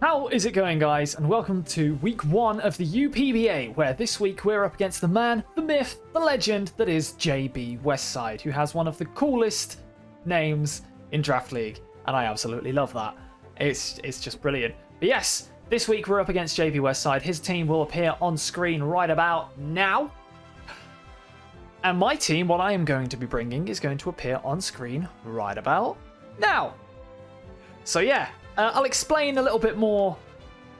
How is it going, guys? And welcome to week 1 of the UPBA, where this week we're up against the man, the myth, the legend that is JB Westside, who has one of the coolest names in Draft League, and I absolutely love that. It's just brilliant. But yes, this week we're up against JB Westside. His team will appear on screen right about now. And my team, what I am going to be bringing, is going to appear on screen right about now. So yeah. I'll explain a little bit more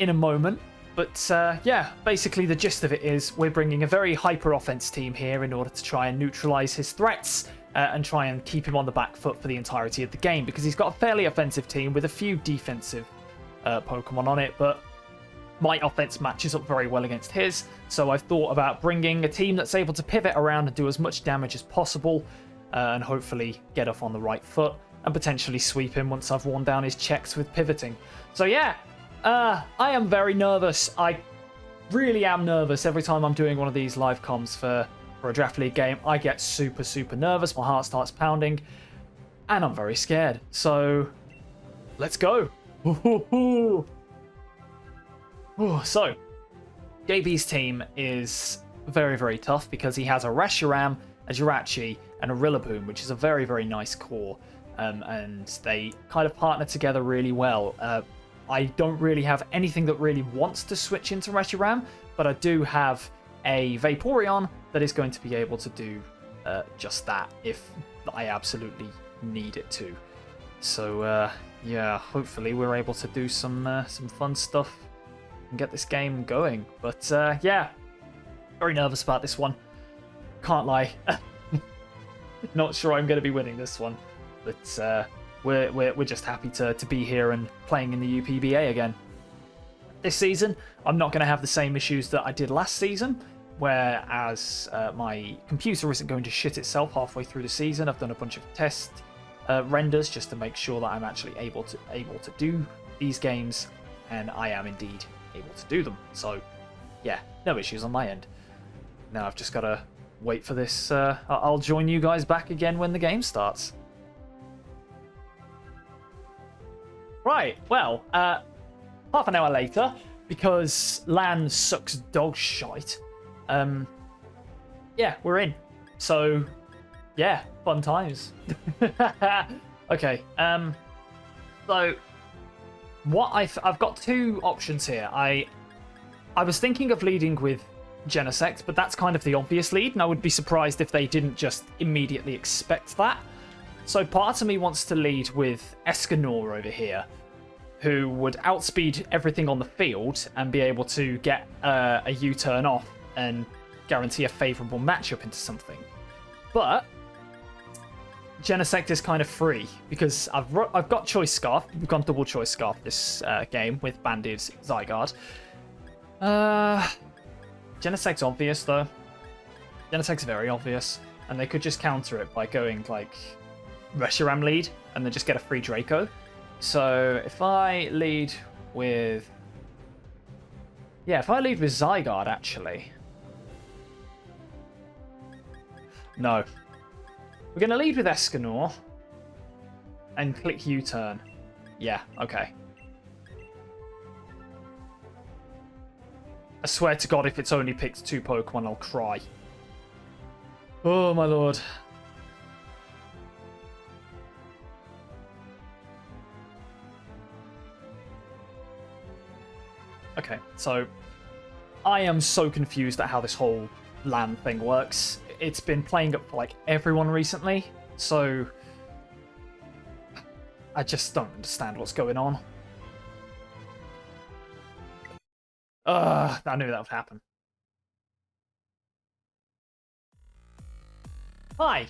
in a moment, but yeah, basically the gist of it is we're bringing a very hyper offense team here in order to try and neutralize his threats and try and keep him on the back foot for the entirety of the game, because he's got a fairly offensive team with a few defensive Pokemon on it, but my offense matches up very well against his, so I've thought about bringing a team that's able to pivot around and do as much damage as possible and hopefully get off on the right foot and potentially sweep him once I've worn down his checks with pivoting. So yeah, I am very nervous. I really am nervous every time I'm doing one of these live comms for a Draft League game. I get super nervous, my heart starts pounding, and I'm very scared. So, let's go. So, JB's team is very tough because he has a Reshiram, a Jirachi, and a Rillaboom, which is a very nice core. And they kind of partner together really well. I don't really have anything that really wants to switch into Reshiram, but I do have a Vaporeon that is going to be able to do just that if I absolutely need it to. So yeah, hopefully we're able to do some fun stuff and get this game going. But yeah, very nervous about this one. Can't lie. Not sure I'm going to be winning this one. But we're just happy to be here and playing in the UPBA again. This season, I'm not going to have the same issues that I did last season, whereas my computer isn't going to shit itself halfway through the season. I've done a bunch of test renders just to make sure that I'm actually able to do these games, and I am indeed able to do them. So yeah, no issues on my end. Now I've just got to wait for this. I'll join you guys back again when the game starts. Right, well, half an hour later, because LAN sucks dog shite, yeah, we're in. So, yeah, fun times. Okay, so, what I've got two options here. I was thinking of leading with Genesect, but that's kind of the obvious lead, and I would be surprised if they didn't just immediately expect that. So part of me wants to lead with Escanor over here, who would outspeed everything on the field and be able to get a U-turn off and guarantee a favourable matchup into something. But Genesect is kind of free because I've got Choice Scarf. We've gone double Choice Scarf this game with Banded Zygarde. Genesect's obvious though. Genesect's very obvious, and they could just counter it by going like Reshiram lead and then just get a free Draco. So if I lead with Zygarde, actually. No. We're going to lead with Escanor and click U-turn. Yeah, okay. I swear to God, if it's only picked 2 Pokemon, I'll cry. Oh my lord. Okay, so I am so confused at how this whole LAN thing works. It's been playing up for like everyone recently, so I just don't understand what's going on. I knew that would happen. Hi,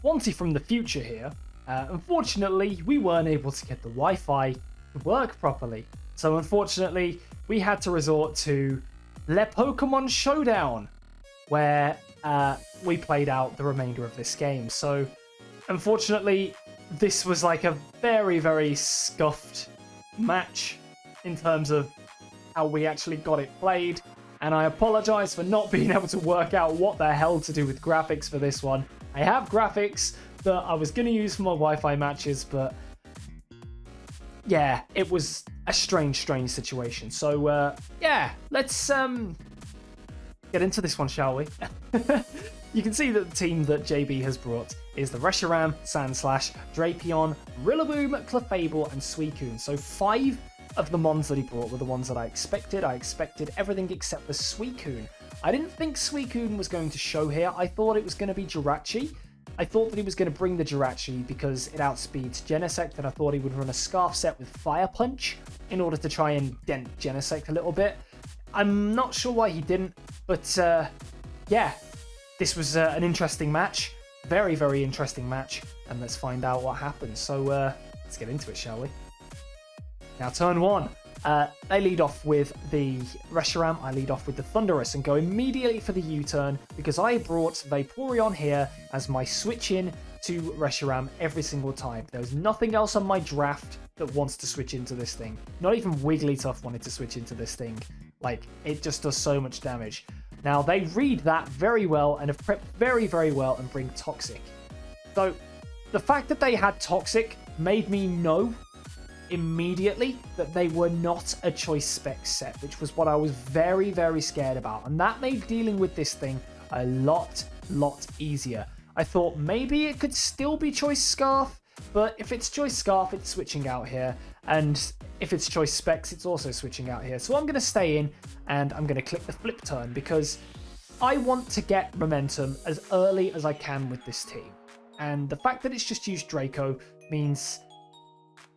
Wanty from the future here. Unfortunately, we weren't able to get the Wi-Fi to work properly. So unfortunately, we had to resort to Le Pokémon Showdown, where we played out the remainder of this game. So unfortunately, this was like a very scuffed match in terms of how we actually got it played. And I apologize for not being able to work out what the hell to do with graphics for this one. I have graphics that I was going to use for my Wi-Fi matches, but yeah, it was a strange situation. So, yeah, let's get into this one, shall we? You can see that the team that JB has brought is the Reshiram, Sandslash, Drapion, Rillaboom, Clefable, and Suicune. So 5 of the mons that he brought were the ones that I expected. I expected everything except the Suicune. I didn't think Suicune was going to show here. I thought it was going to be Jirachi. I thought that he was going to bring the Jirachi because it outspeeds Genesect, and I thought he would run a Scarf set with Fire Punch in order to try and dent Genesect a little bit. I'm not sure why he didn't, but yeah, this was an interesting match. Very, very interesting match, and let's find out what happens. So let's get into it, shall we? Now, turn 1. They lead off with the Reshiram, I lead off with the Thunderous and go immediately for the U-turn because I brought Vaporeon here as my switch in to Reshiram every single time. There's nothing else on my draft that wants to switch into this thing. Not even Wigglytuff wanted to switch into this thing. Like, it just does so much damage. Now, they read that very well and have prepped very, very well and bring Toxic. So, the fact that they had Toxic made me know immediately that they were not a choice spec set, which was what I was very, very scared about. And that made dealing with this thing a lot easier. I thought maybe it could still be choice Scarf, but if it's choice Scarf, it's switching out here. And if it's choice specs, it's also switching out here. So I'm going to stay in and I'm going to click the flip turn because I want to get momentum as early as I can with this team. And the fact that it's just used Draco means,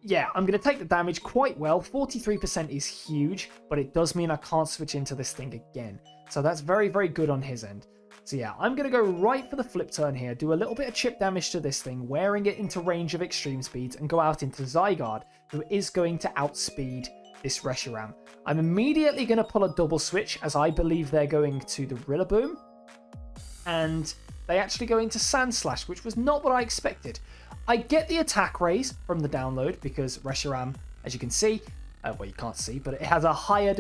yeah, I'm going to take the damage quite well. 43% is huge, but it does mean I can't switch into this thing again. So that's very, very good on his end. So yeah, I'm going to go right for the flip turn here, do a little bit of chip damage to this thing, wearing it into range of extreme speeds, and go out into Zygarde, who is going to outspeed this Reshiram. I'm immediately going to pull a double switch, as I believe they're going to the Rillaboom, and they actually go into Sandslash, which was not what I expected. I get the attack raise from the download, because Reshiram, as you can see, well, you can't see, but it has a higher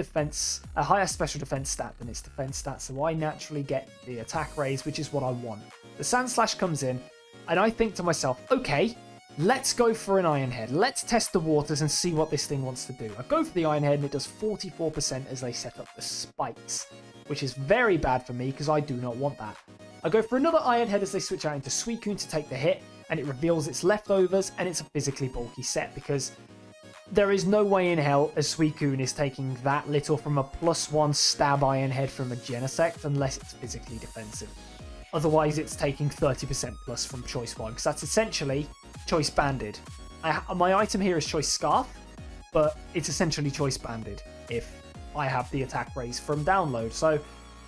special defense stat than its defense stat, so I naturally get the attack raise, which is what I want. The Sandslash comes in, and I think to myself, okay, let's go for an Iron Head. Let's test the waters and see what this thing wants to do. I go for the Iron Head, and it does 44% as they set up the spikes, which is very bad for me, because I do not want that. I go for another Iron Head as they switch out into Suicune to take the hit, and it reveals its leftovers, and it's a physically bulky set, because there is no way in hell a Suicune is taking that little from a +1 stab Iron Head from a Genesect unless it's physically defensive. Otherwise, it's taking 30% plus from Choice 1, because that's essentially Choice Banded. My item here is Choice Scarf, but it's essentially Choice Banded if I have the attack raise from download. So,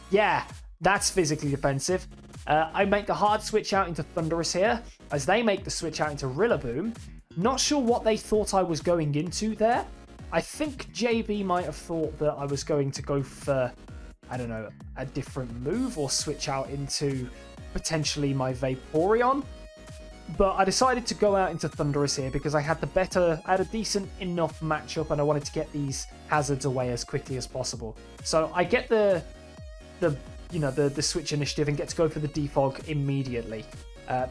yeah, that's physically defensive. I make the hard switch out into Thunderous here, as they make the switch out into Rillaboom. Not sure what they thought I was going into there. I think JB might have thought that I was going to go for, I don't know, a different move or switch out into potentially my Vaporeon. But I decided to go out into Thunderous here because I had a decent enough matchup and I wanted to get these hazards away as quickly as possible. So I get the switch initiative and get to go for the defog immediately.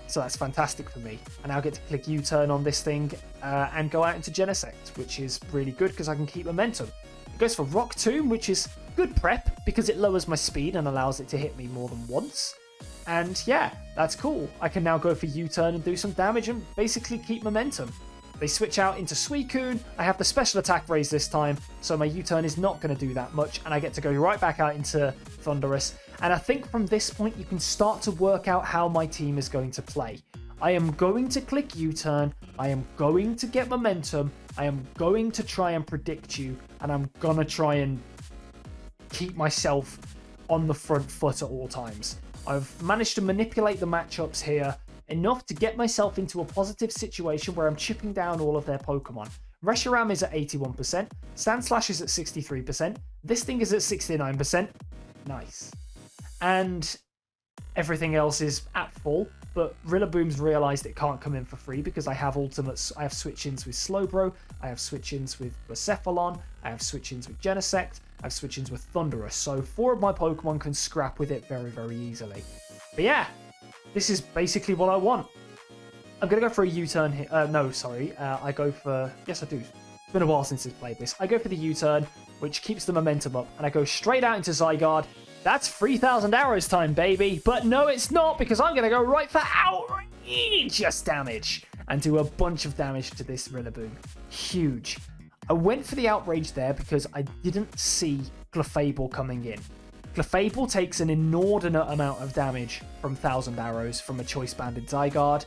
So that's fantastic for me. I now get to click U-turn on this thing and go out into Genesect, which is really good because I can keep momentum. It goes for Rock Tomb, which is good prep because it lowers my speed and allows it to hit me more than once. And yeah, that's cool. I can now go for U-turn and do some damage and basically keep momentum. They switch out into Suicune. I have the special attack raise this time, so my U-turn is not going to do that much, and I get to go right back out into Thunderous. And I think from this point, you can start to work out how my team is going to play. I am going to click U-turn. I am going to get momentum. I am going to try and predict you, and I'm going to try and keep myself on the front foot at all times. I've managed to manipulate the matchups here enough to get myself into a positive situation where I'm chipping down all of their Pokemon. Reshiram is at 81%, Sandslash is at 63%, this thing is at 69%, nice. And everything else is at full, but Rillaboom's realised it can't come in for free because I have ultimates. I have switch-ins with Slowbro, I have switch-ins with Blacephalon, I have switch-ins with Genesect, I have switch-ins with Thunderous, so 4 of my Pokemon can scrap with it very, very easily. But yeah, this is basically what I want. I'm going to go for a U-turn here. No, sorry. I go for... Yes, I do. It's been a while since he's played this. I go for the U-turn, which keeps the momentum up, and I go straight out into Zygarde. That's 3,000 arrows time, baby. But no, it's not, because I'm going to go right for outrageous damage and do a bunch of damage to this Rillaboom. Huge. I went for the outrage there because I didn't see Clefable coming in. Clefable takes an inordinate amount of damage from 1,000 arrows from a choice banded Zygarde,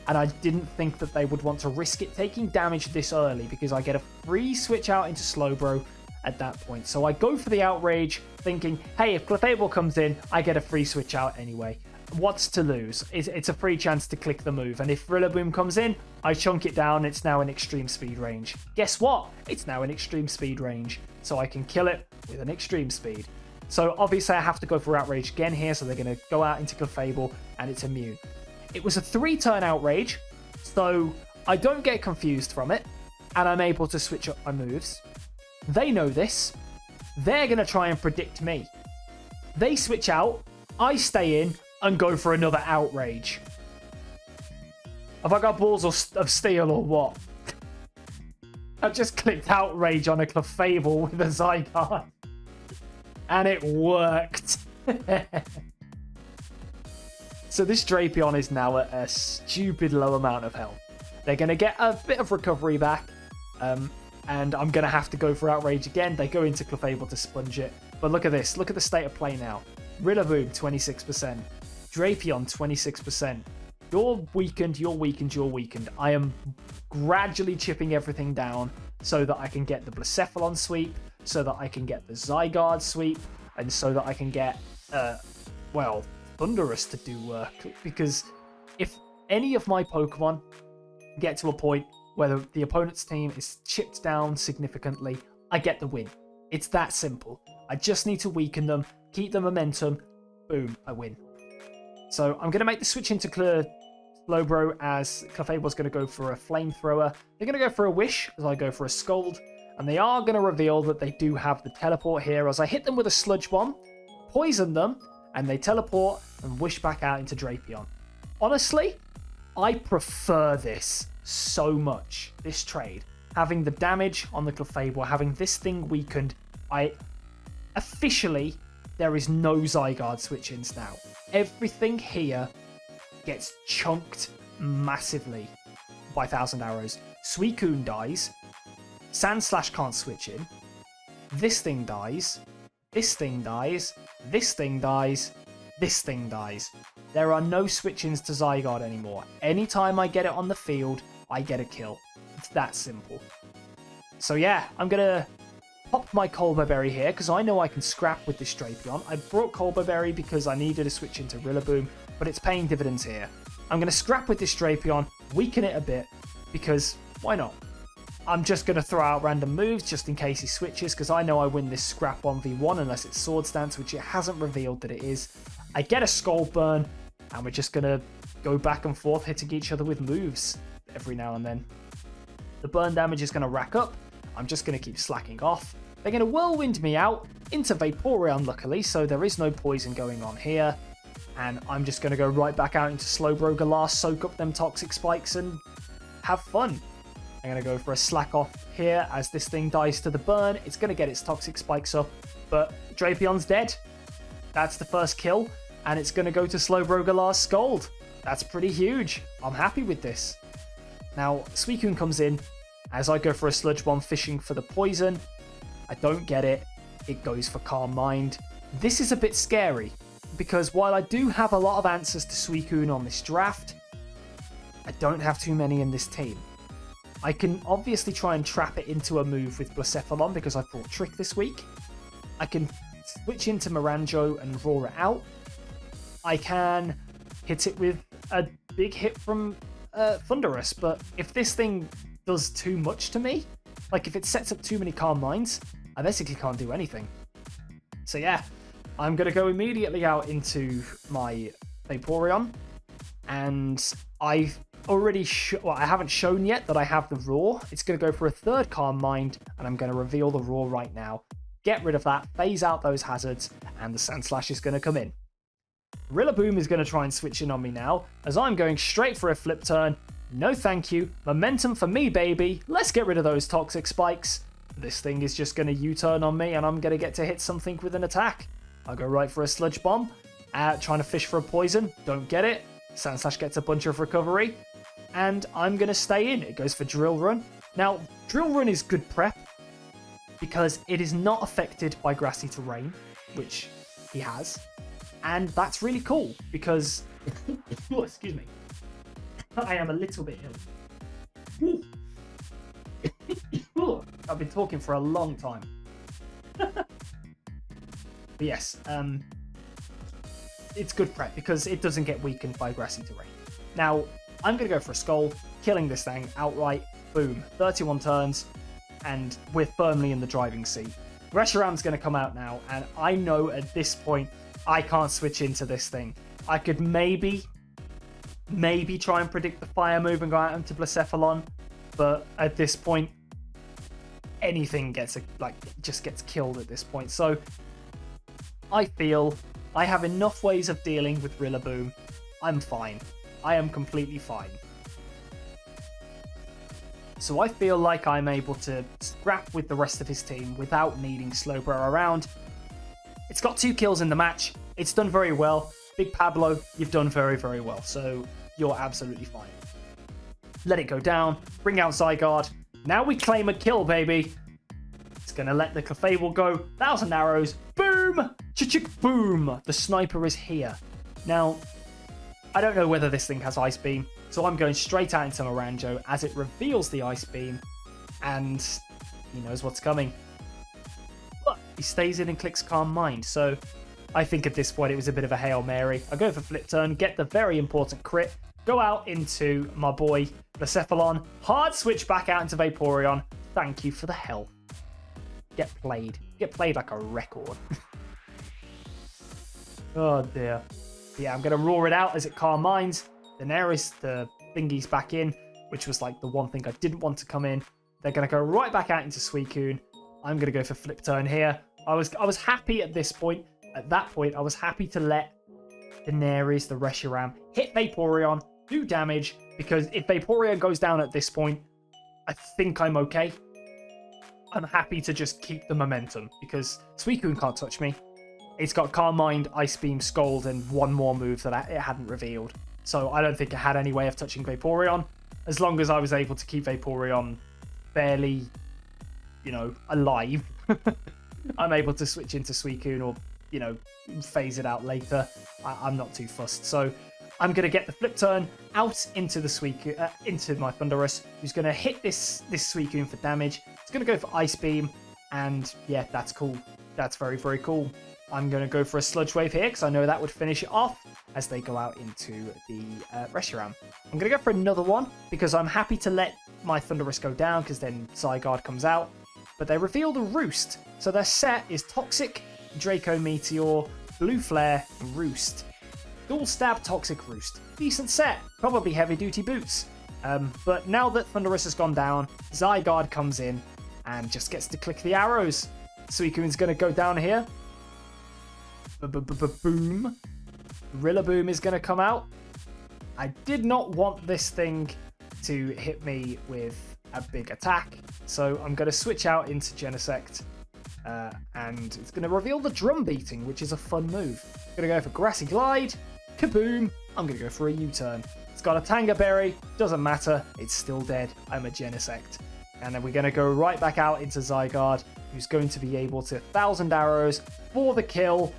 and I didn't think that they would want to risk it taking damage this early because I get a free switch out into Slowbro at that point. So I go for the outrage thinking, hey, if Clefable comes in, I get a free switch out anyway. What's to lose? It's a free chance to click the move, and if Rillaboom comes in, I chunk it down. It's now in extreme speed range. Guess what? It's now in extreme speed range, so I can kill it with an extreme speed. So obviously I have to go for outrage again here, so they're going to go out into Clefable, and it's immune. It was a 3-turn outrage, so I don't get confused from it, and I'm able to switch up my moves. They know this. They're going to try and predict me. They switch out, I stay in, and go for another outrage. Have I got balls of steel or what? I just clicked outrage on a Clefable with a Zygarde. And it worked. So this Drapion is now at a stupid low amount of health. They're going to get a bit of recovery back. And I'm going to have to go for outrage again. They go into Clefable to sponge it. But look at this. Look at the state of play now. Rillaboom, 26%. Drapion, 26%. You're weakened, you're weakened, you're weakened. I am gradually chipping everything down so that I can get the Blacephalon sweep, so that I can get the Zygarde sweep, and so that I can get, Thundurus to do work. Because if any of my Pokemon get to a point where the opponent's team is chipped down significantly, I get the win. It's that simple. I just need to weaken them, keep the momentum, boom, I win. So I'm going to make the switch into Slowbro as Clefable's going to go for a Flamethrower. They're going to go for a Wish as I go for a Scald. And they are going to reveal that they do have the Teleport here as I hit them with a Sludge Bomb, poison them, and they teleport and wish back out into Drapion. Honestly, I prefer this so much, this trade. Having the damage on the Clefable, having this thing weakened, there is no Zygarde switch-ins now. Everything here gets chunked massively by 1,000 arrows. Suicune dies. Sandslash can't switch in. This thing dies. This thing dies. This thing dies. This thing dies. There are no switch-ins to Zygarde anymore. Anytime I get it on the field, I get a kill. It's that simple. So yeah, I'm going to pop my Colbur Berry here because I know I can scrap with this Drapion. I brought Colbur Berry because I needed a switch into Rillaboom, but it's paying dividends here. I'm going to scrap with this Drapion, weaken it a bit, because why not? I'm just going to throw out random moves just in case he switches, because I know I win this scrap 1v1 unless it's Swords Dance, which it hasn't revealed that it is. I get a Scald Burn, and we're just going to go back and forth hitting each other with moves every now and then. The burn damage is going to rack up. I'm just going to keep slacking off. They're going to Whirlwind me out into Vaporeon, luckily, so there is no poison going on here. And I'm just going to go right back out into Slowbro Galar, soak up them Toxic Spikes, and have fun. I'm going to go for a Slack Off here as this thing dies to the burn. It's going to get its Toxic Spikes up, but Drapion's dead. That's the first kill, and it's going to go to Slowbro Galar's Scald. That's pretty huge. I'm happy with this. Now, Suicune comes in as I go for a Sludge Bomb fishing for the poison. I don't get it. It goes for Calm Mind. This is a bit scary because while I do have a lot of answers to Suicune on this draft, I don't have too many in this team. I can obviously try and trap it into a move with Blacephalon because I've brought Trick this week. I can switch into Miranjo and roar it out. I can hit it with a big hit from Thundurus, but if this thing does too much to me, like if it sets up too many Calm Minds, I basically can't do anything. So yeah, I'm going to go immediately out into my Vaporeon, and I've already I haven't shown yet that I have the Roar. It's going to go for a third Calm Mind, and I'm going to reveal the Roar right now. Get rid of that, phase out those hazards, and the Sandslash is going to come in. Rillaboom is going to try and switch in on me now, as I'm going straight for a Flip Turn, No thank you. Momentum for me, baby. Let's get rid of those toxic spikes. This thing is just going to U-turn on me, and I'm going to get to hit something with an attack. I'll go right for a sludge bomb. Trying to fish for a poison. Don't get it. Sandslash gets a bunch of recovery. And I'm going to stay in. It goes for Drill Run. Now, Drill Run is good prep because it is not affected by grassy terrain, which he has. And that's really cool because... oh, excuse me. I am a little bit ill. I've been talking for a long time. But yes, it's good prep because it doesn't get weakened by grassy terrain. Now, I'm going to go for a Skull, killing this thing outright. Boom. 31 turns, and we're firmly in the driving seat. Reshiram's going to come out now, and I know at this point I can't switch into this thing. I could maybe try and predict the fire move and go out into Blacephalon, but at this point, anything just gets killed at this point. So I feel I have enough ways of dealing with Rillaboom. I'm fine. I am completely fine. So I feel like I'm able to scrap with the rest of his team without needing Slowbro around. It's got 2 kills in the match. It's done very well. Big Pablo, you've done very, very well. So you're absolutely fine. Let it go down. Bring out Zygarde. Now we claim a kill, baby. It's going to let the Clefable go. 1,000 arrows. Boom! Ch-chick boom! The sniper is here. Now, I don't know whether this thing has Ice Beam, so I'm going straight out into Moranjo as it reveals the Ice Beam, and he knows what's coming. But he stays in and clicks Calm Mind, so I think at this point it was a bit of a Hail Mary. I go for Flip Turn, get the very important crit, go out into my boy Blacephalon, hard switch back out into Vaporeon. Thank you for the health. Get played. Get played like a record. Oh dear. Yeah, I'm going to roar it out as it Calm Minds. Daenerys, the thingy's back in, which was like the one thing I didn't want to come in. They're going to go right back out into Suicune. I'm going to go for Flip Turn here. I was happy at this point. At that point, I was happy to let Daenerys, the Reshiram, hit Vaporeon, do damage, because if Vaporeon goes down at this point, I think I'm okay. I'm happy to just keep the momentum, because Suicune can't touch me. It's got Calm Mind, Ice Beam, Scold, and one more move that it hadn't revealed. So I don't think it had any way of touching Vaporeon. As long as I was able to keep Vaporeon fairly, alive, I'm able to switch into Suicune or, phase it out later. I'm not too fussed. So I'm going to get the Flip Turn out into the Suicune, into my Thundurus, who's going to hit this Suicune for damage. It's going to go for Ice Beam, and yeah, that's cool. That's very, very cool. I'm going to go for a Sludge Wave here, because I know that would finish it off as they go out into the Reshiram. I'm going to go for another one, because I'm happy to let my Thundurus go down, because then Zygarde comes out. But they reveal the Roost. So their set is Toxic, Draco Meteor, Blue Flare, and Roost. Dual Stab, Toxic, Roost. Decent set. Probably heavy-duty boots. But now that Thundurus has gone down, Zygarde comes in and just gets to click the arrows. Suicune's going to go down here. Boom. Rillaboom is going to come out. I did not want this thing to hit me with a big attack, so I'm going to switch out into Genesect, and it's going to reveal the Drum Beating, which is a fun move. I'm going to go for Grassy Glide. Kaboom. I'm going to go for a U-turn. It's got a Tanga Berry. Doesn't matter. It's still dead. I'm a Genesect. And then we're going to go right back out into Zygarde, who's going to be able to 1,000 arrows for the kill.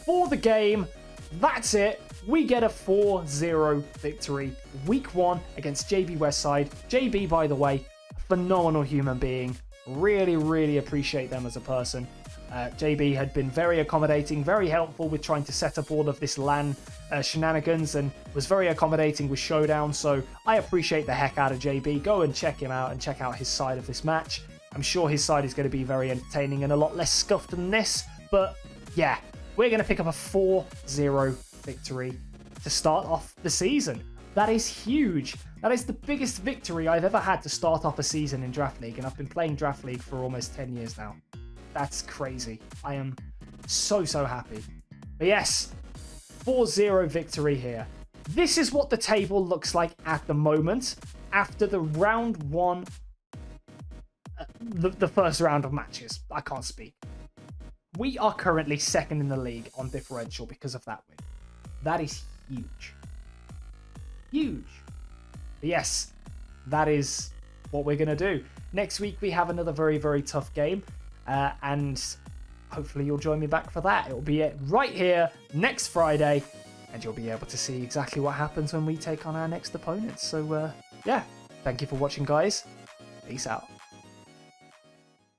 For the game. That's it. We get a 4-0 victory. Week 1 against JB Westside. JB, by the way, a phenomenal human being. Really, really appreciate them as a person. JB had been very accommodating, very helpful with trying to set up all of this LAN shenanigans, and was very accommodating with Showdown, so I appreciate the heck out of JB. Go and check him out and check out his side of this match. I'm sure his side is going to be very entertaining and a lot less scuffed than this, but yeah, we're going to pick up a 4-0 victory to start off the season. That is huge. That is the biggest victory I've ever had to start off a season in Draft League, and I've been playing Draft League for almost 10 years now. That's crazy. I am so happy. But yes, 4-0 victory here. This is what the table looks like at the moment. after the round one, the first round of matches. I can't speak. We are currently second in the league on differential because of that win. That is huge. Huge. But yes, that is what we're going to do. Next week, we have another very, very tough game. And hopefully you'll join me back for that. It will be right here next Friday. And you'll be able to see exactly what happens when we take on our next opponents. So, yeah, thank you for watching, guys. Peace out.